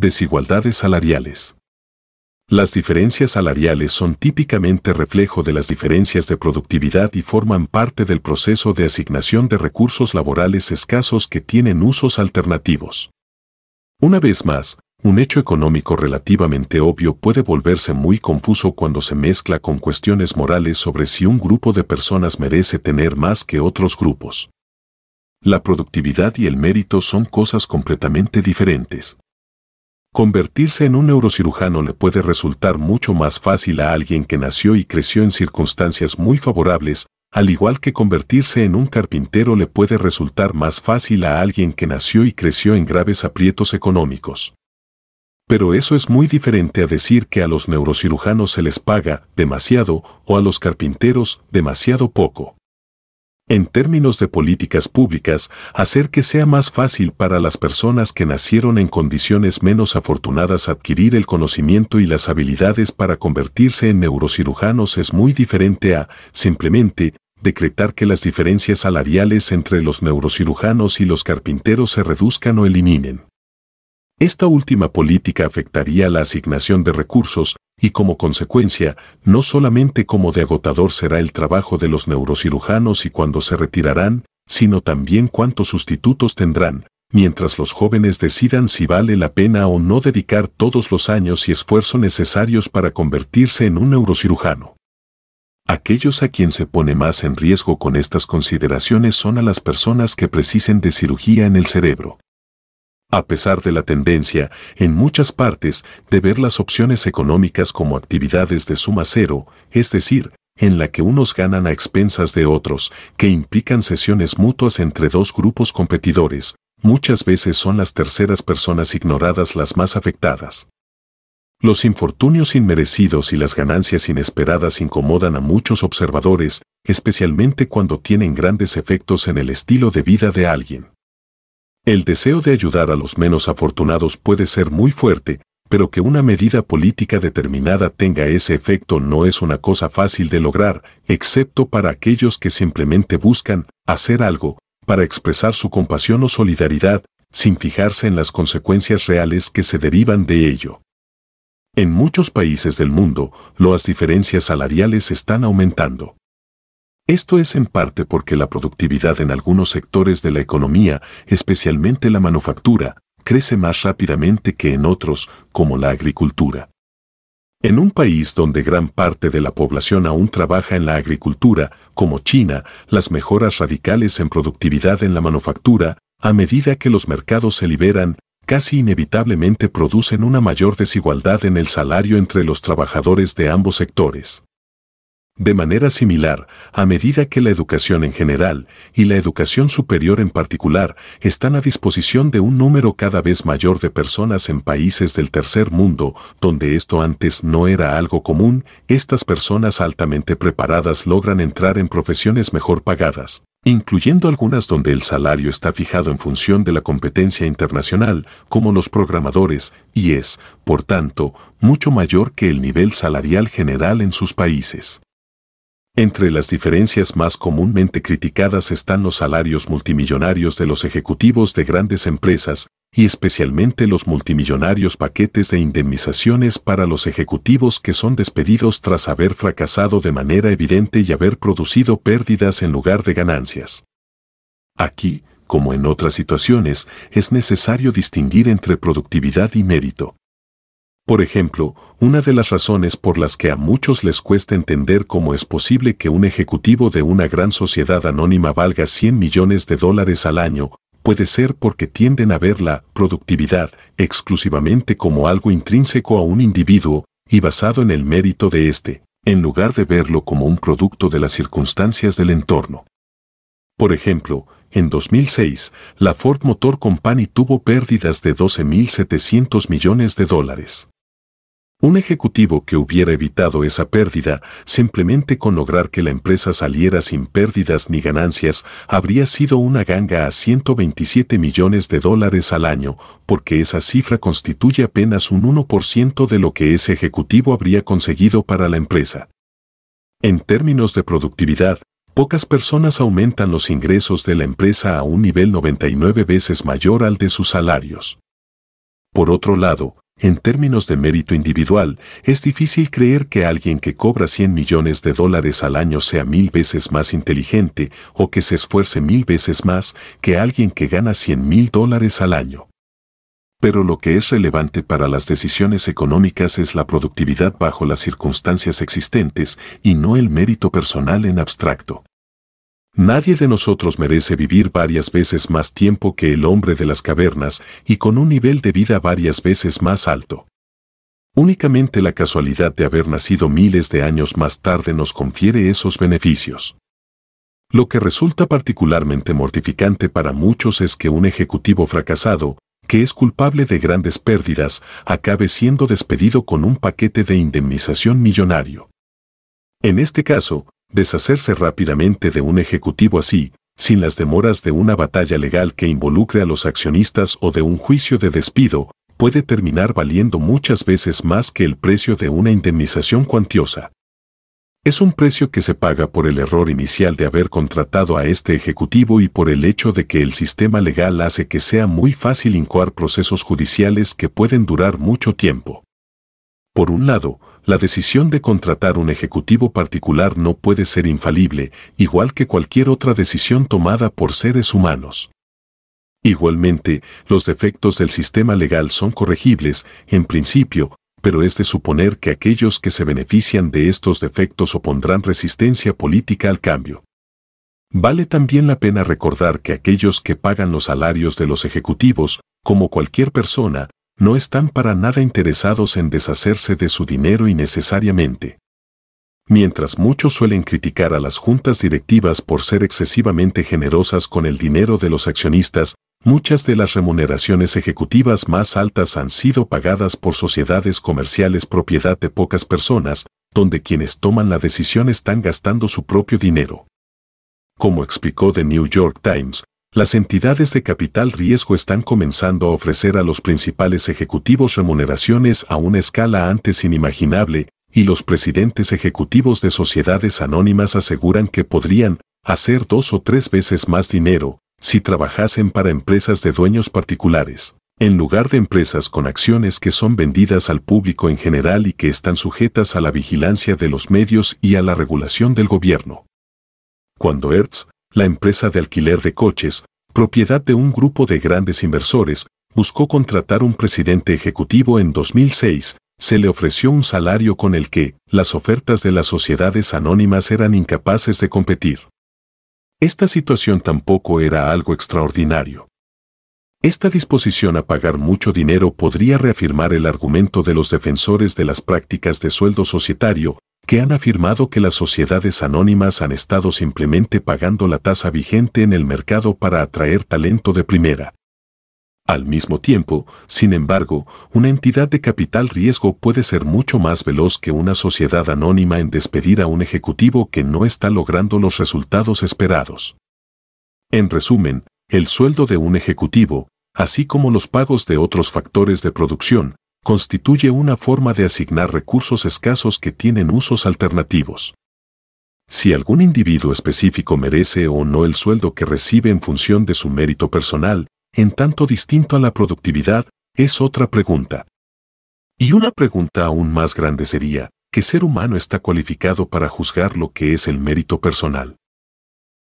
Desigualdades salariales. Las diferencias salariales son típicamente reflejo de las diferencias de productividad y forman parte del proceso de asignación de recursos laborales escasos que tienen usos alternativos. Una vez más, un hecho económico relativamente obvio puede volverse muy confuso cuando se mezcla con cuestiones morales sobre si un grupo de personas merece tener más que otros grupos. La productividad y el mérito son cosas completamente diferentes. Convertirse en un neurocirujano le puede resultar mucho más fácil a alguien que nació y creció en circunstancias muy favorables, al igual que convertirse en un carpintero le puede resultar más fácil a alguien que nació y creció en graves aprietos económicos. Pero eso es muy diferente a decir que a los neurocirujanos se les paga demasiado o a los carpinteros demasiado poco. En términos de políticas públicas, hacer que sea más fácil para las personas que nacieron en condiciones menos afortunadas adquirir el conocimiento y las habilidades para convertirse en neurocirujanos es muy diferente a, simplemente, decretar que las diferencias salariales entre los neurocirujanos y los carpinteros se reduzcan o eliminen. Esta última política afectaría la asignación de recursos y como consecuencia, no solamente cómo de agotador será el trabajo de los neurocirujanos y cuándo se retirarán, sino también cuántos sustitutos tendrán, mientras los jóvenes decidan si vale la pena o no dedicar todos los años y esfuerzo necesarios para convertirse en un neurocirujano. Aquellos a quien se pone más en riesgo con estas consideraciones son a las personas que precisen de cirugía en el cerebro. A pesar de la tendencia, en muchas partes, de ver las opciones económicas como actividades de suma cero, es decir, en la que unos ganan a expensas de otros, que implican sesiones mutuas entre dos grupos competidores, muchas veces son las terceras personas ignoradas las más afectadas. Los infortunios inmerecidos y las ganancias inesperadas incomodan a muchos observadores, especialmente cuando tienen grandes efectos en el estilo de vida de alguien. El deseo de ayudar a los menos afortunados puede ser muy fuerte, pero que una medida política determinada tenga ese efecto no es una cosa fácil de lograr, excepto para aquellos que simplemente buscan hacer algo para expresar su compasión o solidaridad, sin fijarse en las consecuencias reales que se derivan de ello. En muchos países del mundo, las diferencias salariales están aumentando. Esto es en parte porque la productividad en algunos sectores de la economía, especialmente la manufactura, crece más rápidamente que en otros, como la agricultura. En un país donde gran parte de la población aún trabaja en la agricultura, como China, las mejoras radicales en productividad en la manufactura, a medida que los mercados se liberan, casi inevitablemente producen una mayor desigualdad en el salario entre los trabajadores de ambos sectores. De manera similar, a medida que la educación en general, y la educación superior en particular, están a disposición de un número cada vez mayor de personas en países del tercer mundo, donde esto antes no era algo común, estas personas altamente preparadas logran entrar en profesiones mejor pagadas, incluyendo algunas donde el salario está fijado en función de la competencia internacional, como los programadores, y es, por tanto, mucho mayor que el nivel salarial general en sus países. Entre las diferencias más comúnmente criticadas están los salarios multimillonarios de los ejecutivos de grandes empresas, y especialmente los multimillonarios paquetes de indemnizaciones para los ejecutivos que son despedidos tras haber fracasado de manera evidente y haber producido pérdidas en lugar de ganancias. Aquí, como en otras situaciones, es necesario distinguir entre productividad y mérito. Por ejemplo, una de las razones por las que a muchos les cuesta entender cómo es posible que un ejecutivo de una gran sociedad anónima valga $100 millones al año, puede ser porque tienden a ver la productividad exclusivamente como algo intrínseco a un individuo y basado en el mérito de éste, en lugar de verlo como un producto de las circunstancias del entorno. Por ejemplo, en 2006, la Ford Motor Company tuvo pérdidas de $12.700 millones. Un ejecutivo que hubiera evitado esa pérdida, simplemente con lograr que la empresa saliera sin pérdidas ni ganancias, habría sido una ganga a $127 millones al año, porque esa cifra constituye apenas un 1% de lo que ese ejecutivo habría conseguido para la empresa. En términos de productividad, pocas personas aumentan los ingresos de la empresa a un nivel 99 veces mayor al de sus salarios. Por otro lado, en términos de mérito individual, es difícil creer que alguien que cobra $100 millones al año sea 1000 veces más inteligente o que se esfuerce 1000 veces más que alguien que gana $100.000 al año. Pero lo que es relevante para las decisiones económicas es la productividad bajo las circunstancias existentes y no el mérito personal en abstracto. Nadie de nosotros merece vivir varias veces más tiempo que el hombre de las cavernas y con un nivel de vida varias veces más alto. Únicamente la casualidad de haber nacido miles de años más tarde nos confiere esos beneficios. Lo que resulta particularmente mortificante para muchos es que un ejecutivo fracasado, que es culpable de grandes pérdidas, acabe siendo despedido con un paquete de indemnización millonario. En este caso, deshacerse rápidamente de un ejecutivo así, sin las demoras de una batalla legal que involucre a los accionistas o de un juicio de despido, puede terminar valiendo muchas veces más que el precio de una indemnización cuantiosa. Es un precio que se paga por el error inicial de haber contratado a este ejecutivo y por el hecho de que el sistema legal hace que sea muy fácil incoar procesos judiciales que pueden durar mucho tiempo. Por un lado, la decisión de contratar un ejecutivo particular no puede ser infalible, igual que cualquier otra decisión tomada por seres humanos. Igualmente, los defectos del sistema legal son corregibles, en principio, pero es de suponer que aquellos que se benefician de estos defectos opondrán resistencia política al cambio. Vale también la pena recordar que aquellos que pagan los salarios de los ejecutivos, como cualquier persona, no están para nada interesados en deshacerse de su dinero innecesariamente. Mientras muchos suelen criticar a las juntas directivas por ser excesivamente generosas con el dinero de los accionistas, muchas de las remuneraciones ejecutivas más altas han sido pagadas por sociedades comerciales propiedad de pocas personas, donde quienes toman la decisión están gastando su propio dinero. Como explicó The New York Times, las entidades de capital riesgo están comenzando a ofrecer a los principales ejecutivos remuneraciones a una escala antes inimaginable, y los presidentes ejecutivos de sociedades anónimas aseguran que podrían hacer 2 o 3 veces más dinero si trabajasen para empresas de dueños particulares, en lugar de empresas con acciones que son vendidas al público en general y que están sujetas a la vigilancia de los medios y a la regulación del gobierno. Cuando Hertz, la empresa de alquiler de coches, propiedad de un grupo de grandes inversores, buscó contratar un presidente ejecutivo en 2006, se le ofreció un salario con el que las ofertas de las sociedades anónimas eran incapaces de competir. Esta situación tampoco era algo extraordinario. Esta disposición a pagar mucho dinero podría reafirmar el argumento de los defensores de las prácticas de sueldo societario, que han afirmado que las sociedades anónimas han estado simplemente pagando la tasa vigente en el mercado para atraer talento de primera. Al mismo tiempo, sin embargo, una entidad de capital riesgo puede ser mucho más veloz que una sociedad anónima en despedir a un ejecutivo que no está logrando los resultados esperados. En resumen, el sueldo de un ejecutivo, así como los pagos de otros factores de producción, constituye una forma de asignar recursos escasos que tienen usos alternativos. Si algún individuo específico merece o no el sueldo que recibe en función de su mérito personal, en tanto distinto a la productividad, es otra pregunta. Y una pregunta aún más grande sería, ¿qué ser humano está cualificado para juzgar lo que es el mérito personal?